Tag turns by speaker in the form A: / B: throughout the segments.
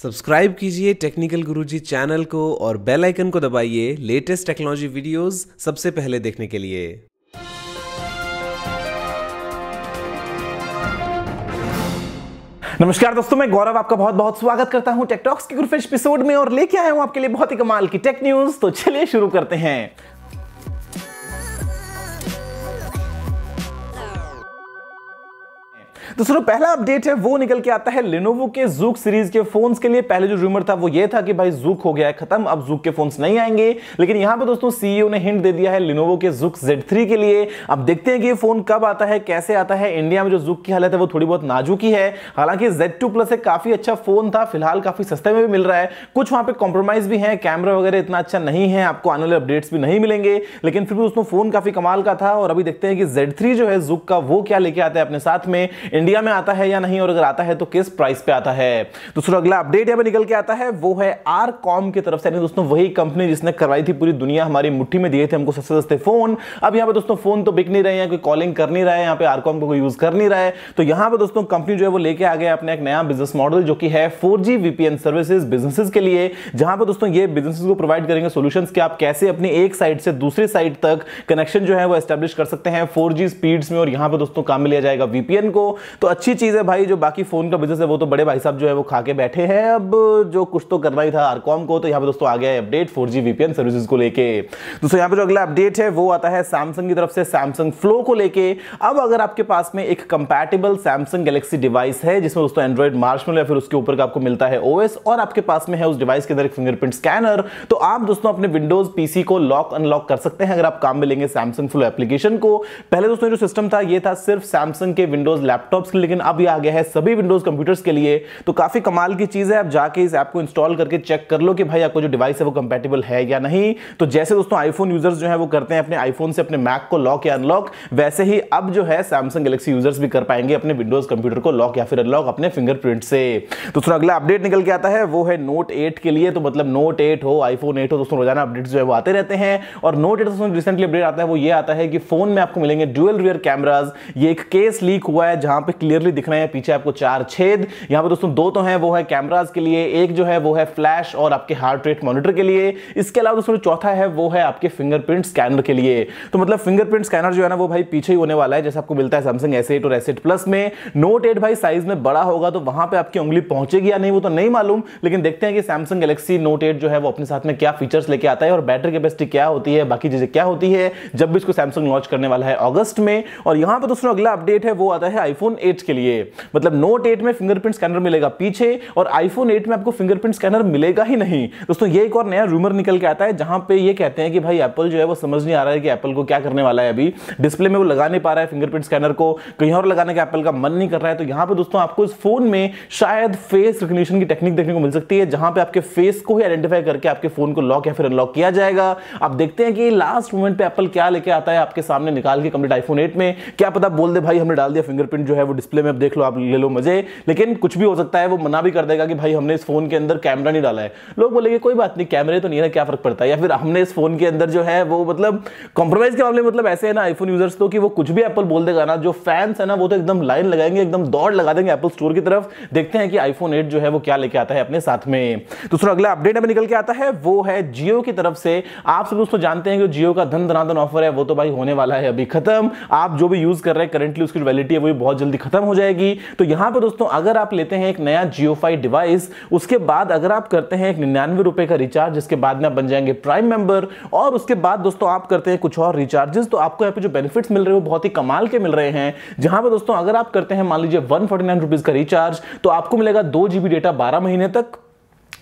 A: Subscribe कीजिए technical गुरुजी channel को और बेल आइकन को दबाइए लेटेस्ट टेक्नोलॉजी वीडियोस सबसे पहले देखने के लिए।
B: नमस्कार दोस्तों, मैं गौरव आपका बहुत बहुत स्वागत करता हूं टेक टॉक्स के ग्रुप एपिसोड में और लेके आया हूं आपके लिए बहुत ही कमाल की टेक न्यूज। तो चलिए शुरू करते हैं। दोस्तों पहला अपडेट है वो निकल के आता है Lenovo के Zook सीरीज के फोन्स के लिए। पहले जो रूमर था वो ये था कि भाई Zook हो गया है खत्म, अब Zook के फोन्स नहीं आएंगे, लेकिन यहां पे दोस्तों सीईओ ने हिंट दे दिया है Lenovo के Zook Z3 के लिए। अब देखते हैं कि ये फोन कब आता है, कैसे आता है। इंडिया में जो Zook की हालत है वो थोड़ी बहुत नाजुक ही है। हालांकि Z2 प्लस एक काफी अच्छा फोन था, फिलहाल काफी सस्ते में भी मिल रहा है। कुछ वहां पे कॉम्प्रोमाइज भी है, कैमरा वगैरह इतना अच्छा नहीं है, आपको आने वाले अपडेट्स भी नहीं मिलेंगे, लेकिन फिर भी दोस्तों फोन काफी कमाल का था। और अभी देखते हैं कि Z3 जो है Zook का वो क्या लेके आता है अपने साथ में, इंडिया में आता है या नहीं, और अगर आता है तो किस प्राइस पे आता है। दूसरा अगला अपडेट यहां पे निकल के आता है वो है आरकॉम की तरफ से। दोस्तों वही कंपनी जिसने करवाई थी पूरी दुनिया हमारी मुट्ठी में दिए थे हमको सस्ते सस्ते फोन। अब यहां पे दोस्तों फोन तो बिक नहीं रहे हैं, कोई कॉलिंग कर नहीं रहा है, यहां पे आरकॉम को कोई यूज कर नहीं रहा है। तो यहां पे दोस्तों कंपनी जो है वो लेके आ गया अपना एक नया बिजनेस मॉडल जो कि है 4G VPN सर्विसेज बिजनेसेस के लिए, जहां पे दोस्तों ये बिजनेसेस को प्रोवाइड करेंगे सॉल्यूशंस कि आप कैसे अपनी एक साइड से दूसरी साइड तक कनेक्शन जो है वो एस्टैब्लिश कर सकते हैं 4G स्पीड्स में। और यहां पे दोस्तों काम में लिया जाएगा VPN को। तो अच्छी चीज है भाई, जो बाकी फोन का बिजनेस है वो तो बड़े भाई साहब जो है वो खा के बैठे हैं, अब जो कुछ तो करना ही था आरकॉम को। तो यहां पे दोस्तों आ गया है अपडेट 4G VPN सर्विसेज को लेके। दोस्तों यहां पे जो अगला अपडेट है वो आता है सैमसंग की तरफ से सैमसंग फ्लो को लेके। अब अगर आपके पास में एक कंपैटिबल सैमसंग गैलेक्सी डिवाइस है जिसमें दोस्तों एंड्रॉइड मार्शमैलो या फिर उसके ऊपर का आपको मिलता है OS, और आपके पास में है उस डिवाइस के अंदर एक फिंगरप्रिंट स्कैनर, तो आप दोस्तों अपने विंडोज पीसी को लॉक अनलॉक कर सकते हैं अगर आप काम में लेंगे सैमसंग फ्लो एप्लीकेशन को। पहले दोस्तों जो सिस्टम था ये था सिर्फ सैमसंग के विंडोज लैपटॉप्स के लिए, लेकिन अब ये आ गया है सभी विंडोज कंप्यूटर्स के लिए। तो काफी कमाल की चीज है, आप जाके इस ऐप को इंस्टॉल करके चेक कर लो कि भाई आपको जो डिवाइस है वो कंपैटिबल है या नहीं। तो जैसे दोस्तों आईफोन यूजर्स जो है वो करते हैं अपने आईफोन से अपने मैक को लॉक या अनलॉक, वैसे ही अब जो है सैमसंग गैलेक्सी यूजर्स भी कर पाएंगे अपने विंडोज कंप्यूटर को लॉक या फिर अनलॉक अपने फिंगरप्रिंट से। दोस्तों अगला अपडेट निकल के आता है वो है नोट 8 के लिए। तो मतलब नोट 8 हो, आईफोन 8 हो, दोस्तों रोजाना अपडेट्स जो है वो आते रहते हैं। और नोट 8 दोस्तों रिसेंटली अपडेट आता है वो ये आता है कि फोन में आपको मिलेंगे डुअल रियर कैमराज। ये एक केस लीक हुआ है जहां पे क्लियरली दिख रहे हैं पीछे आपको 4 छेद। यहां पे दोस्तों 2 तो है वो है कैमरास के लिए, एक जो है वो है फ्लैश और आपके हार्ट रेट मॉनिटर के लिए। इसके अलावा दोस्तों चौथा है वो है आपके फिंगरप्रिंट स्कैनर के लिए। तो मतलब फिंगरप्रिंट स्कैनर जो है ना वो भाई पीछे ही होने वाला है, जैसे आपको मिलता है सैमसंग S8 और S8 प्लस में। नोट 8 भाई साइज में बड़ा होगा तो वहां पे आपकी उंगली पहुंचेगी या नहीं वो तो नहीं मालूम, लेकिन देखते हैं कि सैमसंग गैलेक्सी नोट 8 जो है वो अपने साथ में क्या फीचर्स लेके आता है और बैटरी कैपेसिटी क्या होती है, बाकी चीजें क्या होती है, जब भी इसको सैमसंग लॉन्च करने वाला है अगस्त में। और यहां पर दोस्तों अगला अपडेट है वो आता है आईफोन 8 के लिए। मतलब नोट 8 में फिंगरप्रिंट स्कैनर मिलेगा पीछे और आईफोन 8 में आपको फिंगरप्रिंट स्कैनर मिलेगा ही नहीं। दोस्तों ये एक और नया रूमर निकल के आता है जहां पे ये कहते हैं कि भाई एप्पल जो है वो समझ नहीं आ रहा है कि एप्पल को क्या करने वाला है। अभी डिस्प्ले में वो लगा नहीं पा रहा है फिंगरप्रिंट स्कैनर को, कहीं और लगाने का एप्पल का मन नहीं कर रहा है। तो यहां पे दोस्तों आपको इस फोन में शायद फेस रिकग्निशन की टेक्निक देखने को मिल सकती है, जहां पे आपके फेस को ही आइडेंटिफाई करके आपके फोन को लॉक या फिर अनलॉक किया जाएगा। अब देखते हैं कि लास्ट मोमेंट पे एप्पल क्या लेके आता है आपके सामने निकाल के कंप्लीट आईफोन 8 में। क्या पता बोल दे भाई हमने डाल दिया फिंगरप्रिंट जो है वो डिस्प्ले में, अब देख लो आप ले लो मजे, लेकिन कुछ भी हो सकता है। वो मना भी कर देगा कि भाई हमने इस फोन के अंदर कैमरा नहीं डाला है। लोग बोलेंगे कोई बात नहीं, कैमरे तो नहीं है, क्या फर्क पड़ता है। या फिर हमने इस फोन के अंदर जो है वो मतलब कॉम्प्रोमाइज के मामले में मतलब ऐसे है ना आईफोन यूजर्स तो कि वो कुछ भी एप्पल बोल देगा ना, जो फैंस है ना वो तो एकदम लाइन लगाएंगे, एकदम दौड़ लगा देंगे एप्पल स्टोर की तरफ। देखते हैं कि आईफोन 8 जो है वो क्या लेके आता है अपने साथ में। दूसरा अगला अपडेट हमें निकल के आता है वो है जियो की तरफ से। आप सब दोस्तों जानते हैं कि जियो का धन धनाधन ऑफर है वो तो भाई होने वाला है अभी खत्म। आप जो भी यूज कर रहे हैं करंटली उसकी वैलिडिटी है वो बहुत जल्दी खत्म हो जाएगी। तो यहां पर दोस्तों अगर आप लेते हैं एक नया JioFi डिवाइस, उसके बाद अगर आप करते हैं एक 99 रुपए का रिचार्ज, जिसके बाद में आप बन जाएंगे प्राइम मेंबर, और उसके बाद दोस्तों आप करते हैं कुछ और रिचार्जेस, तो आपको यहाँ पे जो बेनिफिट्स मिल रहे हैं वो बहुत ही कमाल के मिल रहे हैं। जहां पे दोस्तों अगर आप करते हैं मान लीजिए 149 रुपीज का रिचार्ज, तो आपको मिलेगा 2 GB डेटा 12 महीने तक।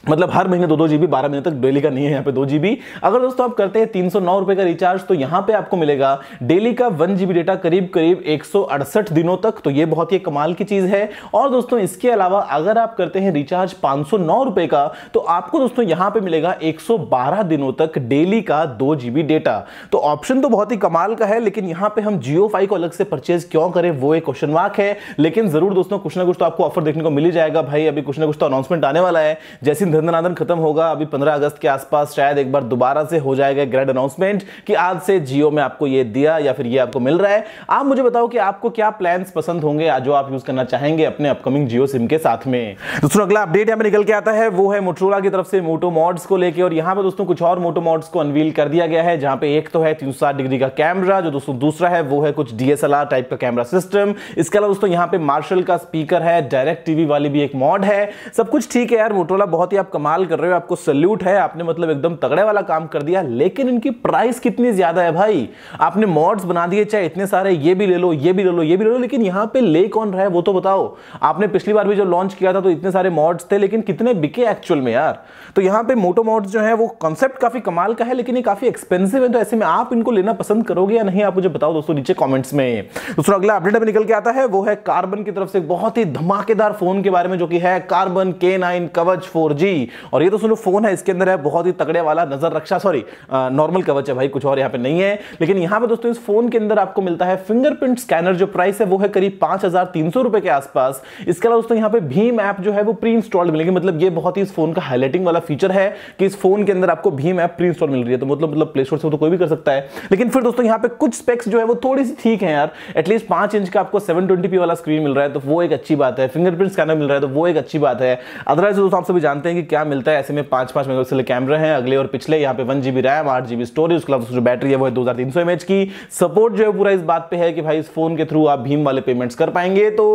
B: मतलब हर महीने 2-2 GB 12 महीने तक, डेली का नहीं है यहाँ पे 2 GB। अगर दोस्तों आप करते हैं 309 रुपए का रिचार्ज, तो यहाँ पे आपको मिलेगा डेली का 1 GB डेटा करीब 168 दिनों तक। तो ये बहुत ही कमाल की चीज है। और दोस्तों इसके अलावा अगर आप करते हैं रिचार्ज 509 रुपए का, तो आपको दोस्तों यहाँ पे मिलेगा 112 दिनों तक डेली का 2 GB डेटा। तो ऑप्शन तो बहुत ही कमाल का है, लेकिन यहाँ पे हम JioFi को अलग से परचेज क्यों करें वो एक क्वेश्चन मार्क है। लेकिन जरूर दोस्तों कुछ ना कुछ तो आपको ऑफर देखने को मिल ही जाएगा भाई, अभी कुछ ना कुछ तो अनाउंसमेंट आने वाला है। जैसे धंधनादन खत्म होगा। अभी 15 अगस्त के आसपास शायद एक बार दोबारा से हो जाएगा ग्रैंड अनाउंसमेंट कि आज से जियो में आपको ये दिया या फिर ये आपको मिल रहा है। आप मुझे बताओ कि आपको क्या प्लान्स पसंद होंगे जो आप यूज करना चाहेंगे अपने अपकमिंग जियो सिम के साथ में। दोस्तों अगला अपडेट यहाँ पे निकल के आता है वो है मोटोरोला की तरफ से मोटो मॉड्स को लेके, और यहाँ पे दोस्तों कुछ और मोटो मॉड्स को अनवील कर दिया गया है, जहां पे एक तो है 360 डिग्री का कैमरा, जो दोस्तों दूसरा है वो है कुछ DSLR टाइप का कैमरा सिस्टम। इसके अलावा दोस्तों यहाँ पे मार्शल का स्पीकर है, डायरेक्ट टीवी वाली भी एक मॉड है। सब कुछ ठीक है यार, मोटोरोला बहुत ही आप कमाल कर रहे हो, आपको सैल्यूट है, आपने मतलब एकदम तगड़े वाला काम कर दिया। लेकिन इनकी प्राइस कितनी ज्यादा है भाई। आपने मॉड्स बना दिए चाहे इतने सारे, ये भी ले लो, ये भी ले लो, ये भी ले लो, लेकिन यहाँ पे ले कौन रहा है वो तो बताओ। आपने पिछली बार भी जो लॉन्च किया था तो इतने सारे मॉड्स थे, लेकिन कितने बिके एक्चुअल में यार। तो यहाँ पे मोटो मॉड्स जो है वो कॉन्सेप्ट काफी कमाल का है, लेकिन ये काफी एक्सपेंसिव है। तो ऐसे में आप इनको लेना पसंद करोगे या नहीं, आप मुझे बताओ दोस्तों नीचे कमेंट्स में। दोस्तों अगला अपडेट अभी निकल के आता है वो है कार्बन की तरफ से बहुत ही धमाकेदार फोन के बारे में, जो कि है कार्बन K9 कवच 4G। और ये तो सुनो फोन है, इसके अंदर है बहुत ही तगड़े वाला नजर रक्षा, सॉरी नॉर्मल कवच है भाई, कुछ और यहाँ पे नहीं है। लेकिन यहाँ पे दोस्तों इस फोन के अंदर आपको मिलता है फिंगरप्रिंट स्कैनर, जो प्राइस है वो है करीब 5300 रुपए के आसपास। इसके अलावा दोस्तों यहाँ पे भीम ऐप जो है वो प्री इंस्टॉल्ड मिलेगी। मतलब ये बहुत ही इस फोन का हाईलाइटिंग वाला फीचर है कि इस फोन के अंदर आपको भीम ऐप प्री इंस्टॉल मिल रही है। तो मतलब प्ले स्टोर से तो कोई भी कर सकता है। लेकिन फिर दोस्तों यहाँ पे कुछ स्पेक्स जो है वो थोड़ी सी ठीक है यार। एटलीस्ट 5 इंच का आपको 720p वाला स्क्रीन मिल रहा है, तो वो एक अच्छी बात है। फिंगरप्रिंट स्कैनर मिल रहा है, तो वो एक अच्छी बात है। अदरवाइज दोस्तों आप सभी जानते हैं कि क्या मिलता है। ऐसे में 5-5 मेगापिक्सल कैमरे हैं अगले और पिछले, यहाँ पे 1GB रैम, 8GB स्टोरेज, उसके अलावा जो बैटरी है वो है 2300 mAh की। सपोर्ट जो है पूरा इस बात पे है कि भाई इस फोन के थ्रू आप भीम वाले पेमेंट्स कर पाएंगे। तो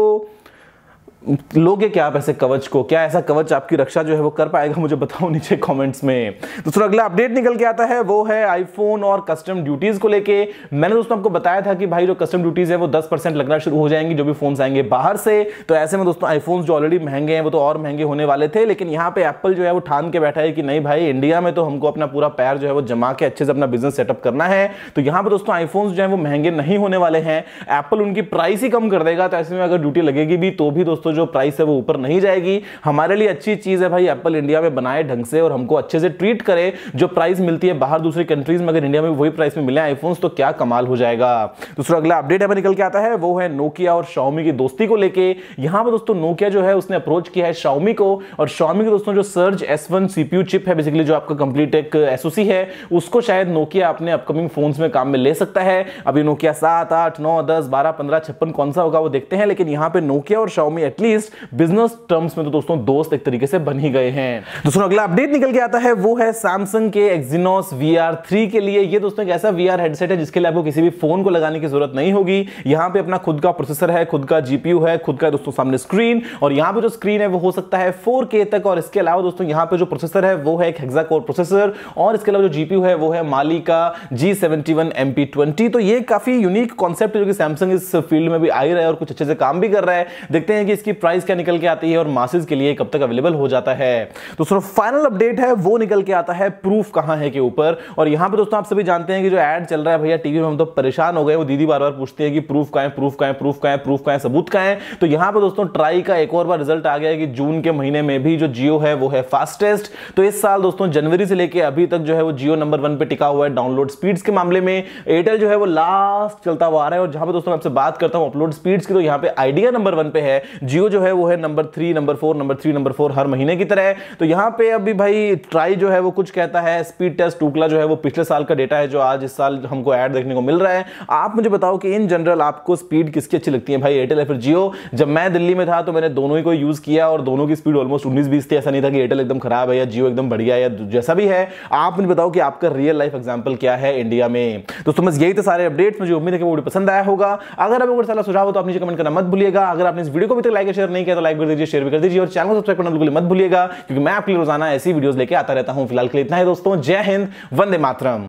B: लोगे क्या आप ऐसे कवच को, क्या ऐसा कवच आपकी रक्षा जो है वो कर पाएगा, मुझे बताओ नीचे कमेंट्स में। दोस्तों अगला अपडेट निकल के आता है वो है आईफोन और कस्टम ड्यूटीज को लेके। मैंने दोस्तों आपको बताया था कि भाई जो कस्टम ड्यूटीज है वो 10% लगना शुरू हो जाएंगी जो भी फोन आएंगे बाहर से। तो ऐसे में दोस्तों आईफोन जो ऑलरेडी महंगे हैं वो तो और महंगे होने वाले थे, लेकिन यहाँ पे एप्पल जो है वो ठान के बैठा है कि नहीं भाई, इंडिया में तो हमको अपना पूरा पैर जो है वो जमा के अच्छे से अपना बिजनेस सेटअप करना है। तो यहाँ पे दोस्तों आईफोन जो है वो महंगे नहीं होने वाले हैं, एप्पल उनकी प्राइस ही कम कर देगा। तो ऐसे में अगर ड्यूटी लगेगी भी तो भी दोस्तों जो प्राइस है वो ऊपर नहीं जाएगी। हमारे लिए अच्छी चीज है भाई, एप्पल इंडिया में बनाए ढंग से और हमको अच्छे से ट्रीट करे। जो प्राइस मिलती है बाहर दूसरी कंट्रीज में, अगर इंडिया में वही प्राइस में मिले आईफोन्स तो क्या कमाल हो जाएगा। दूसरा अगला अपडेट हमें निकल के आता है वो है नोकिया और Xiaomi की दोस्ती को लेके। यहां पर दोस्तों नोकिया जो है उसने अप्रोच किया है Xiaomi को, और Xiaomi के दोस्तों जो सर्ज S1 CPU चिप है, बेसिकली जो आपका कंप्लीट एक SoC है, उसको शायद नोकिया अपने अपकमिंग फोन्स में काम में ले सकता है। अभी नोकिया 7, 8, 9, 10, 12, 15, 56 कौन सा होगा वो देखते हैं। लेकिन यहां पे नोकिया और Xiaomi एटलीस्ट बिजनेस टर्म्स में तो दोस्तों दोस्त एक तरीके से बन ही गए हैं। दोस्तों अगला अपडेट निकल के आता है वो है सैमसंग के Exynos VR3 के लिए। ये दोस्तों एक ऐसा VR हेडसेट है जिसके लिए आपको किसी भी फोन को लगाने की जरूरत नहीं होगी। यहां पे अपना खुद का प्रोसेसर है, खुद का GPU है, खुद का दोस्तों सामने स्क्रीन, और यहां पे जो स्क्रीन है वो हो सकता है 4K तक। और इसके अलावा दोस्तों यहां पे जो प्रोसेसर है वो है एक हेक्सा कोर प्रोसेसर, और इसके अलावा जो GPU है वो है माली का G71 MP20। तो ये काफी यूनिक कॉन्सेप्ट है जो कि सैमसंग इस फील्ड में भी आ ही रहा है और कुछ अच्छे से काम भी कर रहा है। देखते हैं कि इसकी प्राइस क्या निकल के आती है और मासेस के लिए कब तक अवेलेबल हो जाता है। दोस्तों फाइनल अपडेट है वो निकल के आता है प्रूफ कहां है के ऊपर। और यहां पे दोस्तों आप सभी जानते हैं कि जो एड चल रहा है भैया टीवी में, हम तो परेशान हो गए। वो दीदी बार बार पूछती है कि प्रूफ कहां है, प्रूफ कहां है, प्रूफ कहां है, प्रूफ कहां है, सबूत कहां है। तो यहां पे दोस्तों ट्राई का एक और बार रिजल्ट आ गया है कि जून के महीने में भी जो जियो है वो है फास्टेस्ट। तो इस साल दोस्तों जनवरी से लेके अभी तक जो है वो जियो नंबर 1 पे टिका हुआ है डाउनलोड स्पीड्स के मामले में। एयरटेल जो है वो लास्ट चलता हुआ आ रहा है। और जहां पे दोस्तों मैं आपसे बात करता हूं अपलोड स्पीड्स की, तो यहां पे आइडिया नंबर 1 पे है, जियो जो है वो है नंबर 3, नंबर 4, नंबर 3, नंबर 4 हर महीने की तरह। तो यहां पे अभी भाई ट्राई जो है वो कुछ कहता है, स्पीड टेस्ट टूकला जो है वो पिछले साल का डेटा है जो आज इस साल हमको ऐड देखने को मिल रहा है। आप मुझे बताओ कि इन जनरल आपको स्पीड किसकी अच्छी लगती है भाई, एयरटेल या फिर जियो? जब मैं दिल्ली में था तो मैंने दोनों ही को यूज किया और दोनों की स्पीड ऑलमोस्ट 19-20 थी। ऐसा नहीं था कि एयरटेल एकदम खराब है या जियो एकदम बढ़िया है या जैसा भी है। आप मुझे बताओ कि आपका रियल लाइफ एग्जांपल क्या है इंडिया में। दोस्तों बस यही तो सारे अपडेट्स, मुझे उम्मीद है कि वो वीडियो पसंद आया होगा। अगर आपको कोई सलाह सुझाव हो तो आप नीचे कमेंट करना मत भूलिएगा। अगर आपने इस वीडियो को अभी तक लाइक शेयर नहीं किया तो लाइक कर दीजिए, शेयर भी कर दीजिए, और चैनल को सब्सक्राइब करना बिल्कुल मत भूलिएगा, क्योंकि मैं आपके लिए रोजाना ऐसी वीडियोस लेके आता रहता हूं। फिलहाल के लिए इतना ही दोस्तों, जय हिंद, वंदे मातरम।